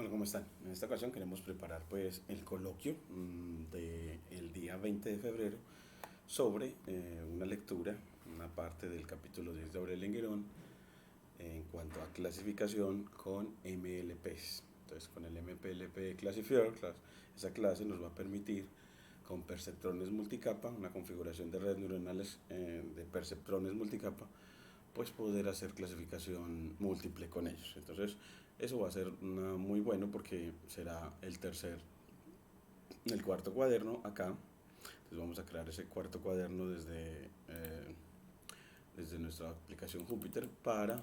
Hola, ¿cómo están? En esta ocasión queremos preparar pues el coloquio del día 20 de febrero sobre una lectura, una parte del capítulo 10 de Aurelio Enguerón en cuanto a clasificación con MLPs. Entonces con el MPLP Classifier, esa clase nos va a permitir con perceptrones multicapa, una configuración de redes neuronales de perceptrones multicapa, pues poder hacer clasificación múltiple con ellos. Entonces eso va a ser muy bueno porque será el cuarto cuaderno acá. Entonces vamos a crear ese cuarto cuaderno desde nuestra aplicación Júpiter para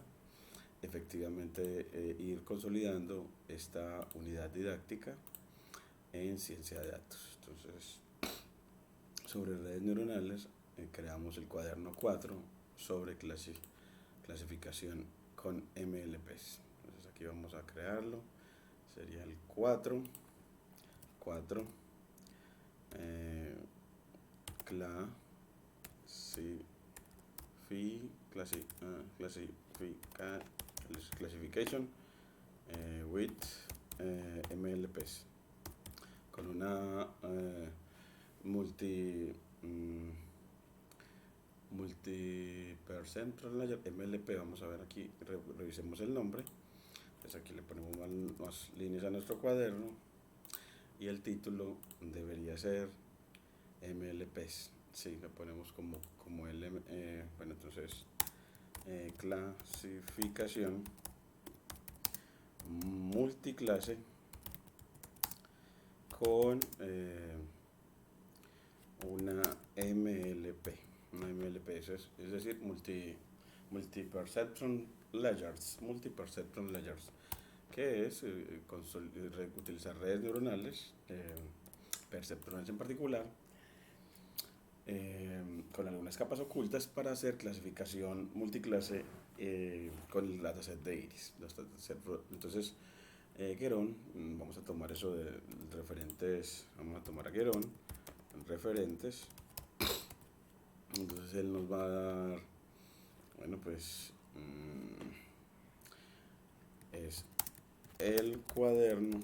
efectivamente ir consolidando esta unidad didáctica en ciencia de datos. Entonces, sobre redes neuronales, creamos el cuaderno 4 sobre clasificación con MLPs. Entonces aquí vamos a crearlo. Sería el 4 eh, clasifica, classification with MLPs con una multi multi-percentral layer MLP. Vamos a ver aquí, revisemos el nombre. Entonces aquí le ponemos más líneas a nuestro cuaderno y el título debería ser MLPs. Sí, le ponemos como bueno, entonces clasificación multiclase con una MLP. Una MLP, es decir, multi-perceptron layers, que es utilizar redes neuronales, perceptrones en particular, con algunas capas ocultas para hacer clasificación multiclase con el dataset de Iris. Entonces, Guerón, vamos a tomar eso de referentes, vamos a tomar a Guerón, referentes. Entonces él nos va a dar, bueno, pues es el cuaderno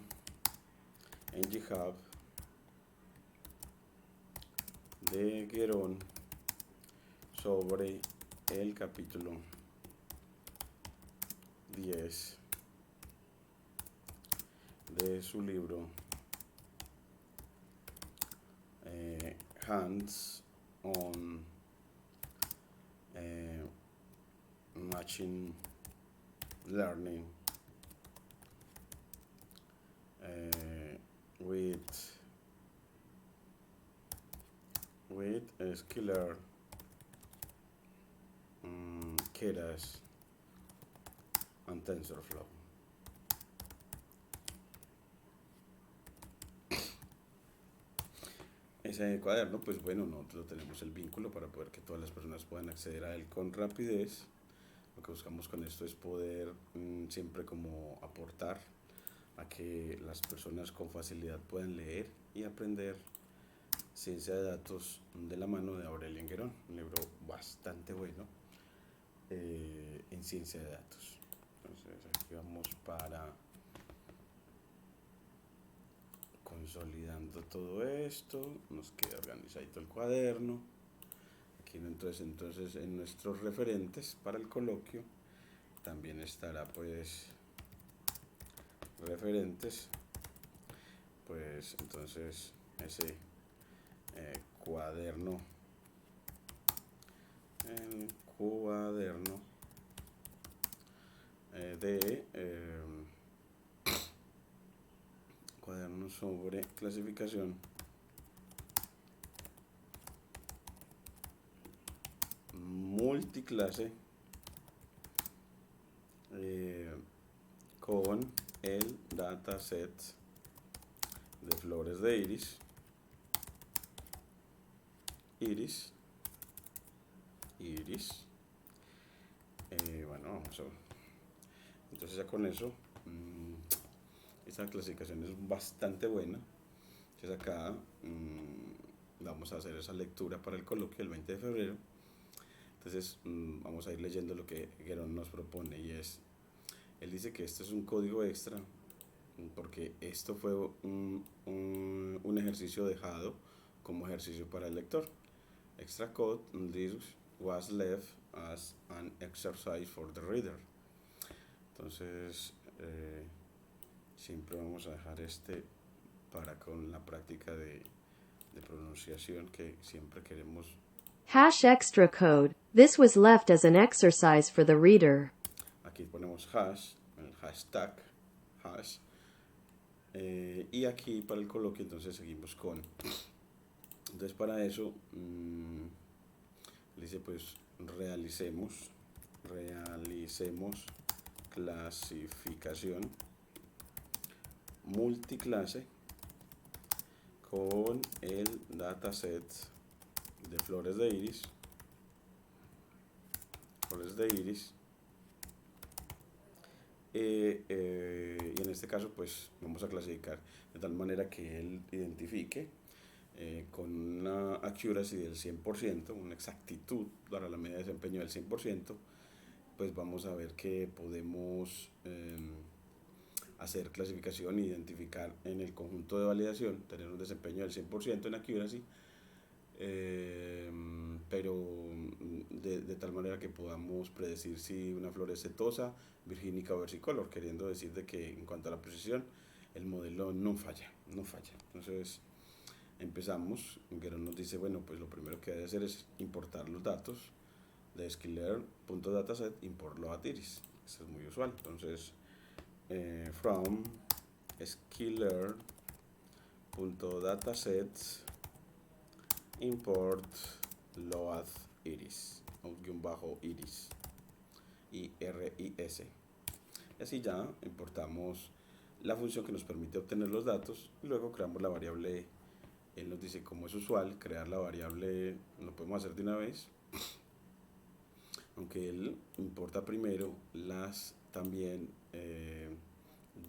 en GitHub de Guerón sobre el capítulo 10 de su libro Hands on Machine Learning with Scalar Keras and TensorFlow. Ese cuaderno, pues bueno, nosotros tenemos el vínculo para poder que todas las personas puedan acceder a él con rapidez. Lo que buscamos con esto es poder siempre como aportar a que las personas con facilidad puedan leer y aprender ciencia de datos de la mano de Aurelio Enguerón, un libro bastante bueno en ciencia de datos. Entonces aquí vamos para consolidando todo esto, nos queda organizadito el cuaderno. Aquí entonces en nuestros referentes para el coloquio también estará pues referentes, pues entonces ese cuaderno, el cuaderno de cuaderno sobre clasificación multiclase con el dataset de flores de iris. Bueno, vamos a ver. Entonces ya con eso esta clasificación es bastante buena. Entonces acá vamos a hacer esa lectura para el coloquio el 20 de febrero. Entonces vamos a ir leyendo lo que Guerón nos propone, y él dice que este es un código extra porque esto fue un ejercicio dejado como ejercicio para el lector. Extra code, this was left as an exercise for the reader. Entonces, siempre vamos a dejar este para con la práctica de pronunciación que siempre queremos. Hash extra code. This was left as an exercise for the reader. Aquí ponemos hash, el hashtag, hash. Y aquí para el coloquio entonces seguimos con. Entonces para eso dice pues realicemos clasificación multiclase con el dataset de flores de iris y en este caso pues vamos a clasificar de tal manera que él identifique con una accuracy del 100%, una exactitud para la medida de desempeño del 100%, pues vamos a ver que podemos hacer clasificación e identificar en el conjunto de validación, tener un desempeño del 100% en accuracy, pero de tal manera que podamos predecir si una flor es setosa, virgínica o versicolor, queriendo decir de que en cuanto a la precisión el modelo no falla. Entonces empezamos. Geron nos dice, bueno, pues lo primero que hay que hacer es importar los datos de sklearn.dataset, import load_iris. Esto es muy usual. Entonces from sklearn.dataset import load_iris _iris IRIS. Y así ya importamos la función que nos permite obtener los datos y luego creamos la variable. Él nos dice, como es usual, crear la variable lo podemos hacer de una vez, aunque él importa primero las también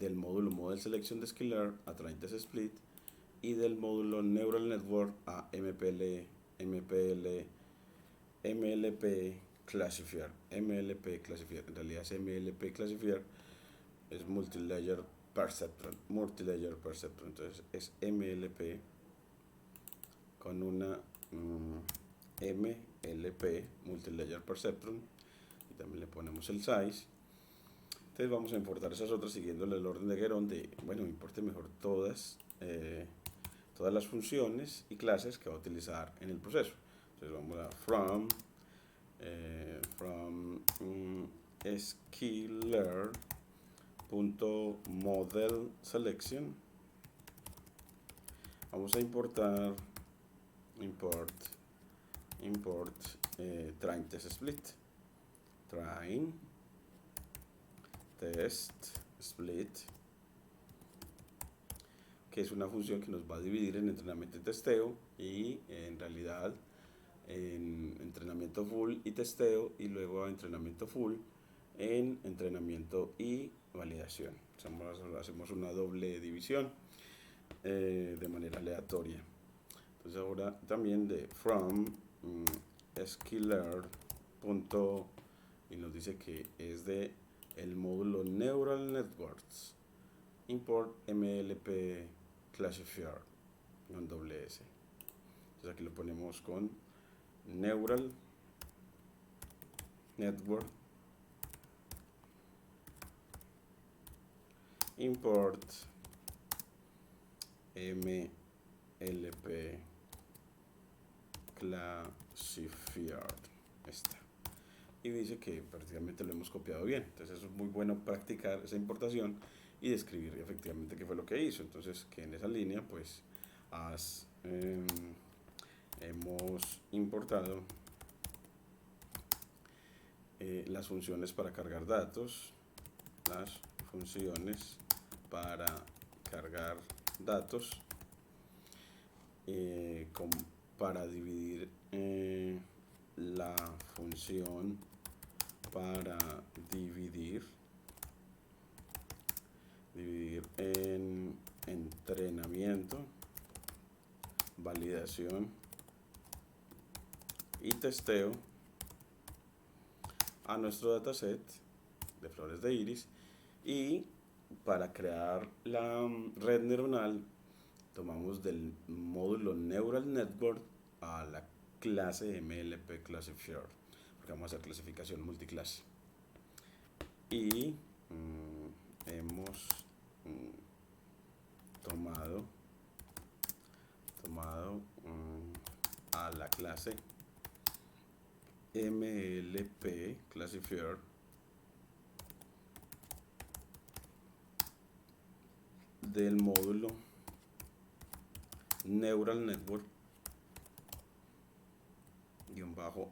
del módulo Model Selection de Sklearn a Trained Split y del módulo Neural Network a MLP Classifier. En realidad es MLP Classifier, es Multilayer Perceptron. Entonces es MLP con una MLP Multilayer Perceptron y también le ponemos el size. Entonces vamos a importar esas otras siguiéndole el orden de Geron de, bueno, importe mejor todas las funciones y clases que va a utilizar en el proceso. Entonces vamos a from sklearn.model selection. Vamos a importar train test split, train test split, que es una función que nos va a dividir en entrenamiento y testeo, y en realidad en entrenamiento full y testeo, y luego a entrenamiento full en entrenamiento y validación. Hacemos una doble división de manera aleatoria. Entonces ahora también de from sklearn. Y nos dice que es de el módulo Neural Networks, import MLP Classifier con doble S. Entonces aquí lo ponemos con Neural Network import MLP Classifier. Esta. Y dice que prácticamente lo hemos copiado bien. Entonces es muy bueno practicar esa importación y describir efectivamente qué fue lo que hizo. Entonces que en esa línea pues hemos importado las funciones para cargar datos, para dividir la función para dividir en entrenamiento, validación y testeo a nuestro dataset de flores de iris, y para crear la red neuronal, tomamos del módulo Neural Network a la clase MLP Classifier, porque vamos a hacer clasificación multiclase. Y hemos tomado a la clase MLP Classifier del módulo Neural Network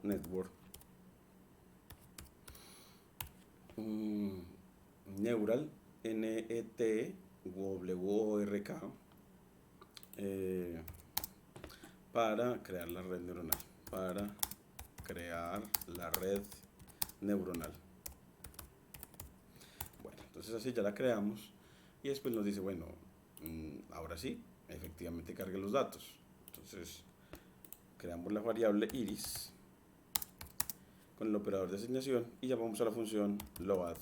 -network Neural NETWORK para crear la red neuronal, Bueno, entonces así ya la creamos y después nos dice, bueno, ahora sí, efectivamente cargue los datos. Entonces creamos la variable iris con el operador de asignación y llamamos a la función load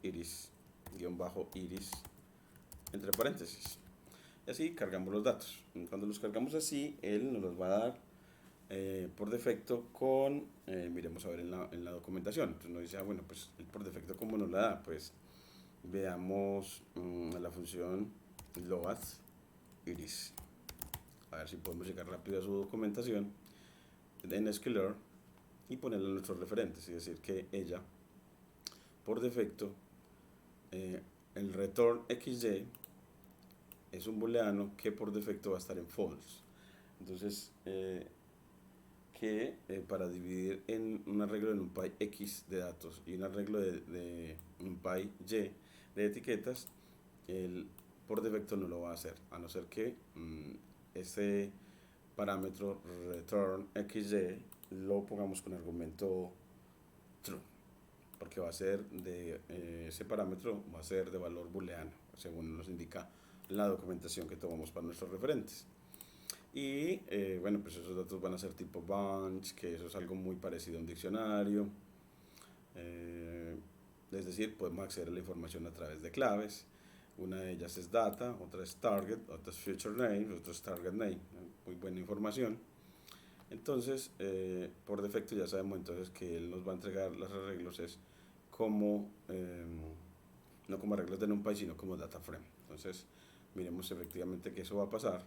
iris -iris entre paréntesis. Y así cargamos los datos. Cuando los cargamos así, él nos los va a dar por defecto con, miremos a ver en la documentación. Entonces nos dice, bueno, pues por defecto, ¿cómo nos la da? Pues veamos la función load iris. A ver si podemos llegar rápido a su documentación en Sklearn y ponerle nuestros referentes, es decir, que ella, por defecto, el return xy es un booleano que por defecto va a estar en false. Entonces, para dividir en un arreglo de NumPy X de datos y un arreglo de NumPy Y de etiquetas, él por defecto no lo va a hacer, a no ser que ese parámetro return xy lo pongamos con argumento true, porque va a ser ese parámetro va a ser de valor booleano, según nos indica la documentación que tomamos para nuestros referentes. Y bueno, pues esos datos van a ser tipo bunch, que eso es algo muy parecido a un diccionario. Es decir, podemos acceder a la información a través de claves. Una de ellas es data, otra es target, otra es future name, otra es target name. Muy buena información. Entonces, por defecto ya sabemos entonces que él nos va a entregar los arreglos es como, no como arreglos de NumPy, sino como data frame. Entonces, miremos efectivamente que eso va a pasar.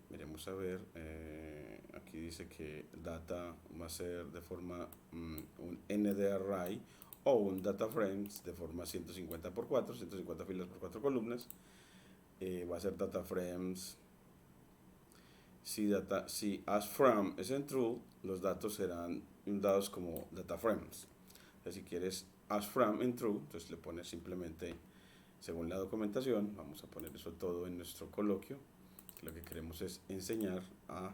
Miremos a ver, aquí dice que data va a ser de forma un ND array o un data frames de forma 150 por 4, 150 filas por 4 columnas. Va a ser data frames. Si as from es en true, los datos serán dados como data frames. Entonces, si quieres as from en true, entonces le pones simplemente según la documentación. Vamos a poner eso todo en nuestro coloquio. Lo que queremos es enseñar a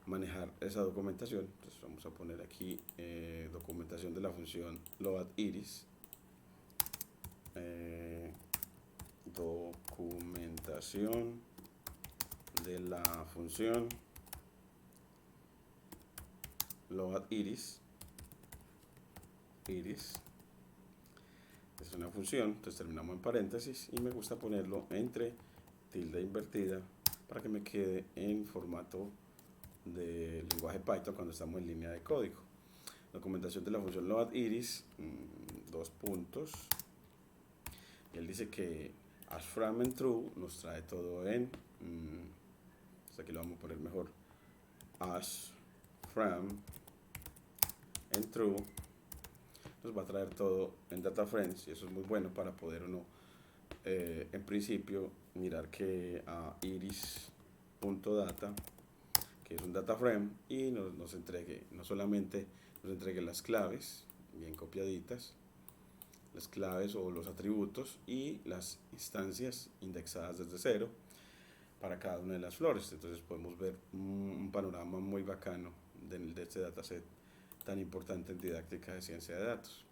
manejar esa documentación. Entonces vamos a poner aquí documentación de la función load iris. Documentación de la función load iris. Es una función, entonces terminamos en paréntesis y me gusta ponerlo entre tilde invertida para que me quede en formato de lenguaje Python cuando estamos en línea de código. Documentación de la función load iris, dos puntos. Y él dice que as from en true nos trae todo en, aquí lo vamos a poner mejor, as from en true nos va a traer todo en data frames, y eso es muy bueno para poder uno en principio mirar que a iris.data, que es un data frame, y nos entregue, no solamente nos entregue las claves bien copiaditas, las claves o los atributos y las instancias indexadas desde cero para cada una de las flores. Entonces podemos ver un panorama muy bacano de este dataset tan importante en didáctica de ciencia de datos.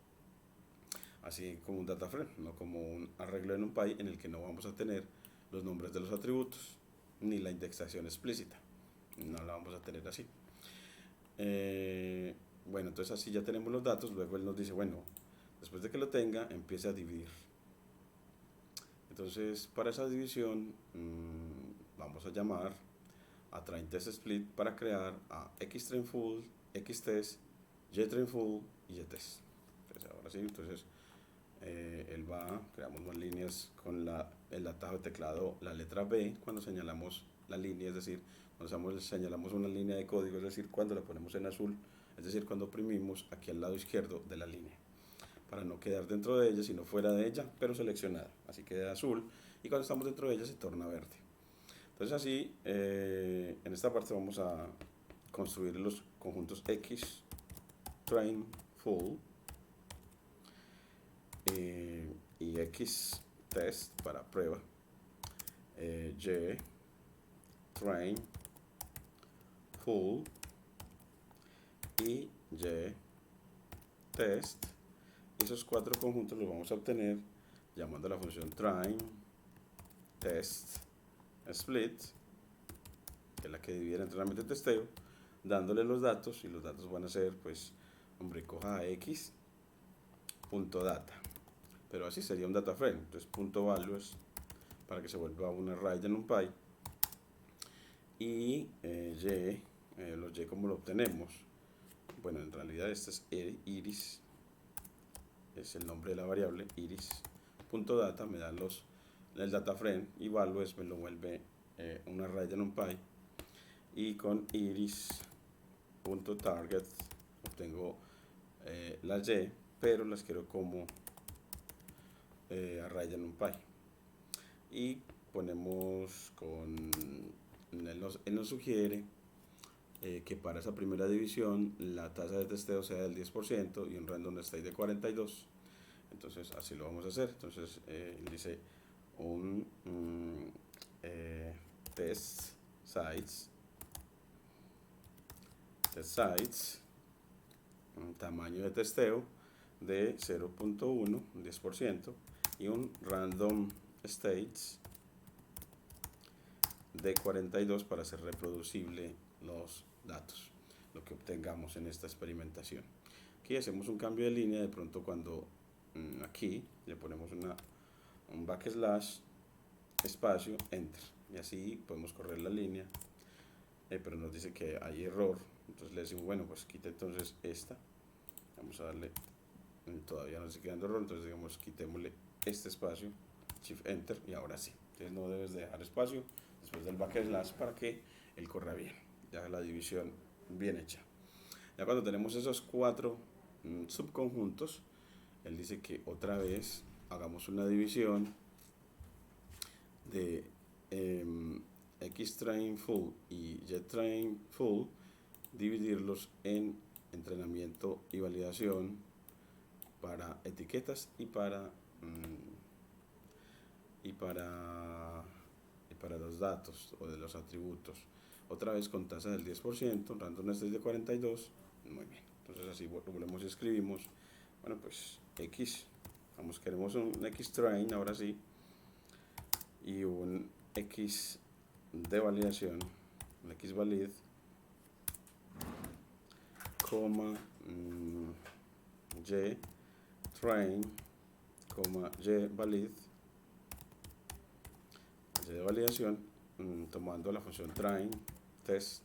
Así como un data frame, no como un arreglo en NumPy en el que no vamos a tener los nombres de los atributos ni la indexación explícita. No la vamos a tener así. Bueno, entonces así ya tenemos los datos. Luego él nos dice, bueno, Después de que lo tenga, empiece a dividir. Entonces, para esa división, vamos a llamar a train test split para crear a xtrain full, xtest, ytrain full y ytest. Entonces, ahora sí, entonces él va, creamos más líneas con el atajo de teclado, la letra B, cuando señalamos la línea, es decir, cuando señalamos una línea de código, es decir, cuando la ponemos en azul, es decir, cuando oprimimos aquí al lado izquierdo de la línea, para no quedar dentro de ella, sino fuera de ella, pero seleccionada, así queda azul, y cuando estamos dentro de ella se torna verde. Entonces así, en esta parte vamos a construir los conjuntos X, train, full, y X, test para prueba, Y, train, full, y Y, test. Esos cuatro conjuntos los vamos a obtener llamando a la función train, test, split, que es la que divide el entrenamiento de testeo, dándole los datos, y los datos van a ser, pues, hombre, coja x punto data, pero así sería un data frame. Entonces punto values para que se vuelva un array de NumPy, y los y como lo obtenemos. Bueno, en realidad este es iris, es el nombre de la variable iris punto data, me da el data frame, y values me lo vuelve un array de NumPy, y con iris.target obtengo las y, pero las quiero como array de NumPy, y ponemos él nos sugiere que para esa primera división la tasa de testeo sea del 10% y un random state de 42. Entonces así lo vamos a hacer. Entonces dice un test size, un tamaño de testeo de 0.1, 10%, y un random states de 42 para hacer reproducible los datos, lo que obtengamos en esta experimentación. Aquí hacemos un cambio de línea, de pronto cuando aquí le ponemos un backslash, espacio, enter, y así podemos correr la línea, pero nos dice que hay error. Entonces le decimos, bueno, pues quite entonces esta, vamos a darle, todavía no sigue quedando error, entonces digamos quitémosle este espacio, shift enter, y ahora sí. Entonces no debes dejar espacio después del backslash para que él corra bien, ya la división bien hecha. Ya cuando tenemos esos cuatro subconjuntos, él dice que otra vez hagamos una división de xtrain full y ytrain full, dividirlos en entrenamiento y validación para etiquetas y para los datos o de los atributos, otra vez con tasa del 10%, random state de 42. Muy bien, entonces así volvemos y escribimos, bueno, pues x, queremos un xtrain ahora sí, y un x de validación, un xvalid, coma y train, coma y valid, y de validación, tomando la función train test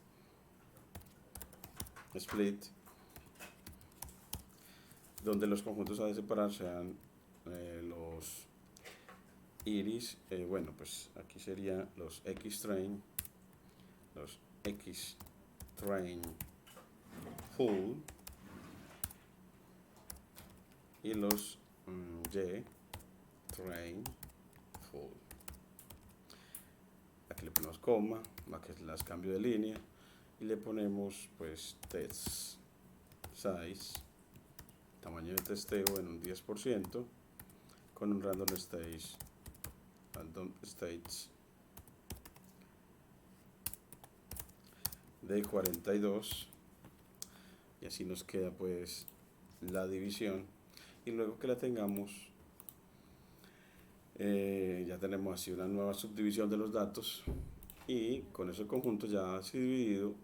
split, donde los conjuntos a de separar sean los iris, bueno, pues aquí sería los xtrain, los xtrain full y los ytrain full. Aquí le ponemos coma, backslash, cambio de línea, y le ponemos pues test size, tamaño de testeo en un 10%, con un random states de 42, y así nos queda pues la división. Y luego que la tengamos, ya tenemos así una nueva subdivisión de los datos, y con ese conjunto ya así dividido,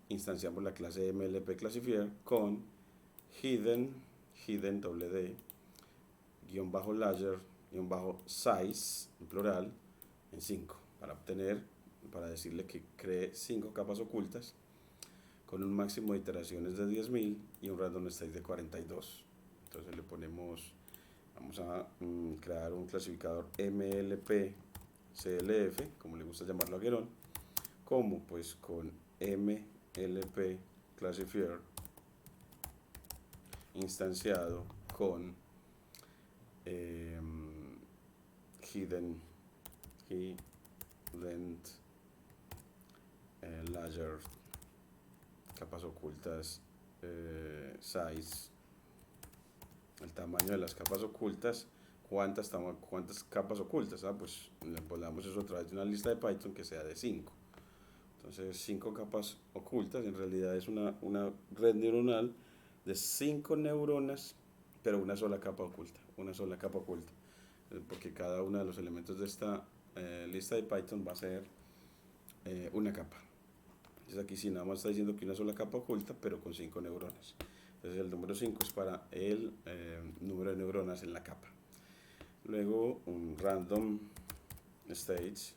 instanciamos la clase MLP classifier con hidden hidden doble d guión bajo layer guión bajo size en plural en 5 para decirle que cree 5 capas ocultas con un máximo de iteraciones de 10.000 y un random state de 42. Entonces le ponemos, vamos a crear un clasificador MLP CLF, como le gusta llamarlo a Guerón, como pues con MLP classifier instanciado con hidden layer capas ocultas size, el tamaño de las capas ocultas, cuántas capas ocultas, pues le damos eso a través de una lista de Python que sea de 5. Entonces 5 capas ocultas en realidad es una red neuronal de 5 neuronas, pero una sola capa oculta, porque cada uno de los elementos de esta lista de Python va a ser una capa. Entonces aquí sí nada más está diciendo que una sola capa oculta, pero con 5 neuronas. Entonces el número 5 es para el número de neuronas en la capa. Luego un random stage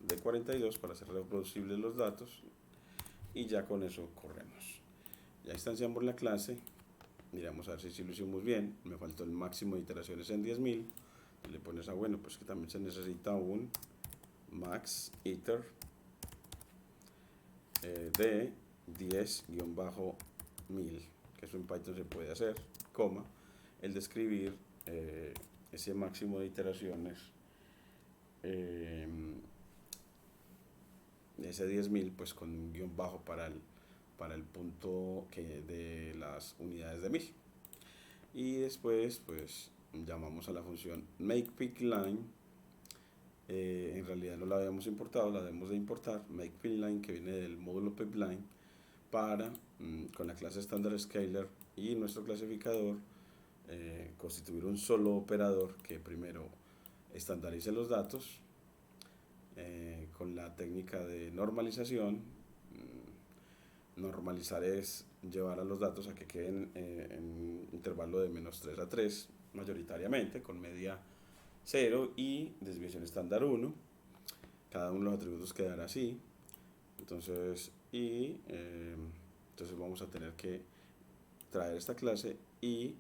de 42 para hacer reproducibles los datos, y ya con eso corremos. Ya instanciamos la clase, miramos a ver si lo hicimos bien. Me faltó el máximo de iteraciones en 10.000. Le pones a bueno, pues que también se necesita un max iter de 10-1000, que eso en Python se puede hacer, coma, el describir ese máximo de iteraciones, ese 10.000, pues con un guión bajo para el punto de las unidades de 1000. Y después pues llamamos a la función makePicLine. En realidad no la habíamos importado, la debemos de importar, makePicLine, que viene del módulo pipeline, para con la clase standard scaler y nuestro clasificador constituir un solo operador que primero estandarice los datos con la técnica de normalización. Normalizar es llevar a los datos a que queden en intervalo de -3 a 3 mayoritariamente, con media 0 y desviación estándar 1. Cada uno de los atributos quedará así. Entonces vamos a tener que traer esta clase y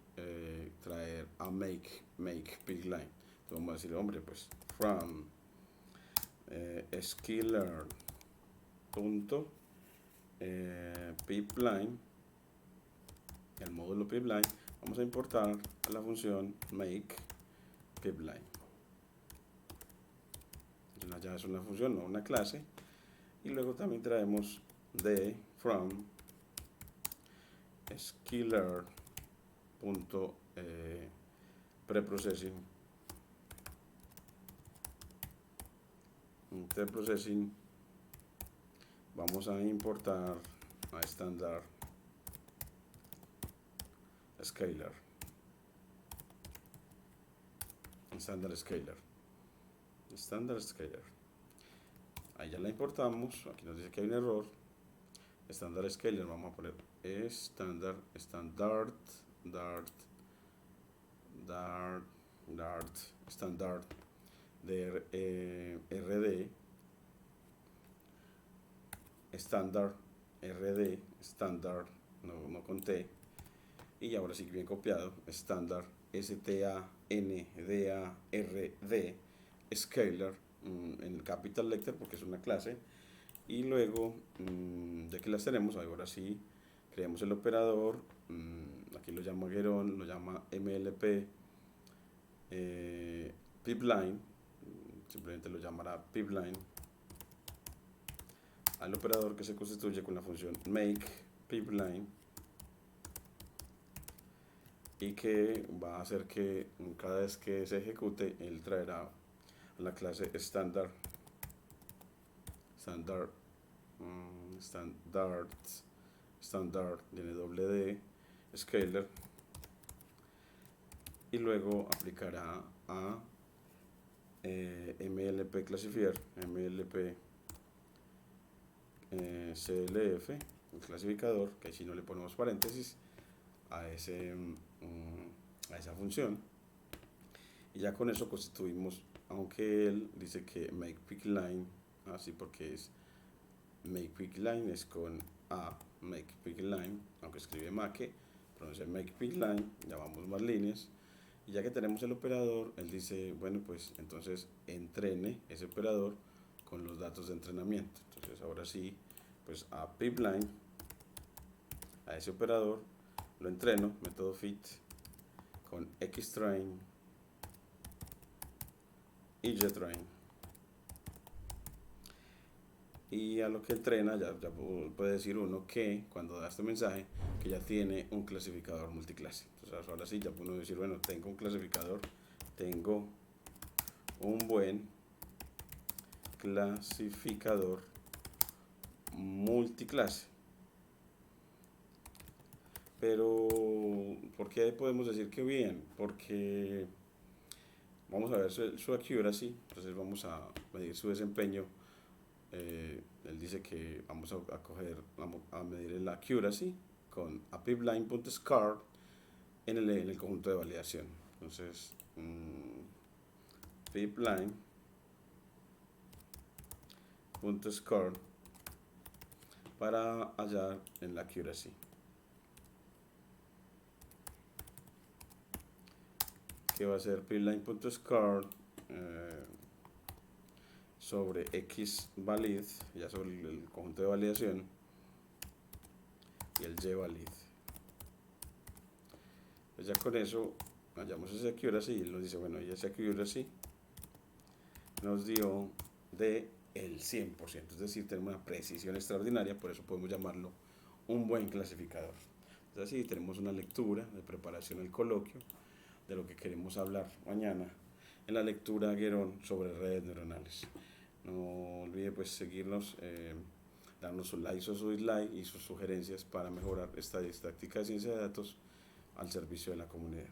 traer a makePicLine. Entonces vamos a decir, hombre, pues from sklearn punto pipeline, el módulo pipeline, vamos a importar a la función makePipeline. Ya es una función, no una clase. Y luego también traemos de from sklearn punto preprocessing vamos a importar a standard scaler. Ahí ya la importamos. Aquí nos dice que hay un error. Standard scaler, vamos a poner standard de RD, standard RD, standard no con T, y ahora sí bien copiado, standard STANDARD scaler en el capital letter porque es una clase. Y luego ya que las tenemos, ahora sí creamos el operador. Aquí lo llama Guerón, lo llama MLP pipeline, simplemente lo llamará pipeline al operador que se constituye con la función makePipeline, y que va a hacer que cada vez que se ejecute él traerá a la clase standard tiene doble D scaler, y luego aplicará a MLP classifier, MLP CLF, el clasificador, que si no le ponemos paréntesis, a esa función, y ya con eso constituimos, aunque él dice que make pick line, así porque es make pick line, es con a make pick line, aunque escribe make, pronuncia make pick line, llamamos más líneas. Y ya que tenemos el operador, él dice, bueno, pues entonces entrene ese operador con los datos de entrenamiento. Entonces ahora sí, pues a pipeline, a ese operador, lo entreno, método fit, con xtrain y jtrain. Y a lo que entrena, ya puede decir uno que cuando da este mensaje, que ya tiene un clasificador multiclase. Entonces ahora sí, ya puedo decir, bueno, tengo un clasificador, tengo un buen clasificador multiclase. Pero, ¿por qué podemos decir que bien? Porque vamos a ver su accuracy, entonces vamos a medir su desempeño. Él dice que vamos a medir el accuracy con a pipeline.scar en el conjunto de validación. Entonces, pipeline.scar para hallar en la accuracy. Que va a ser pipeline.scar sobre xvalid, ya sobre el conjunto de validación, y el yvalid. Pues ya con eso hallamos ese accuracy y él nos dice, bueno, y ese accuracy nos dio de el 100%, es decir, tenemos una precisión extraordinaria, por eso podemos llamarlo un buen clasificador. Entonces así tenemos una lectura de preparación al coloquio de lo que queremos hablar mañana en la lectura Guerón sobre redes neuronales. No olvide pues seguirnos, darnos su like o su dislike y sus sugerencias para mejorar esta didáctica de ciencia de datos al servicio de la comunidad.